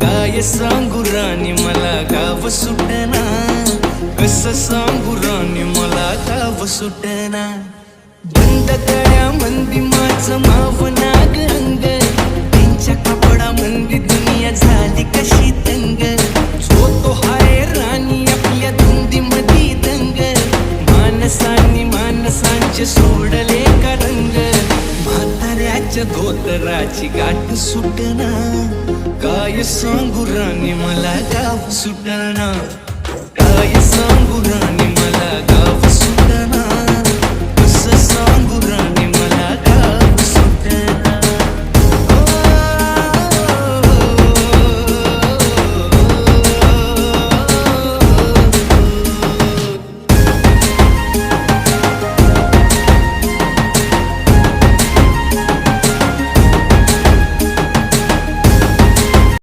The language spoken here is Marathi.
काय सांगू राणी मला गाव सुटना, कसं सांगू राणी मला गाव सुटना. बंद कळ्या मंदी माझं माव नाग अंग, त्यांच्या कपडा मंदी दुनिया झाली कशी तंग. जो तो हाय राणी आपल्या धुंदी मधी दंग, माणसांनी माणसांचे सोडले का रंग. म्हाताऱ्याच्या धोतराची गाठ सुटना, काय सांगू राणी मला गाव सुटना. काय सांगू राणी मला गाव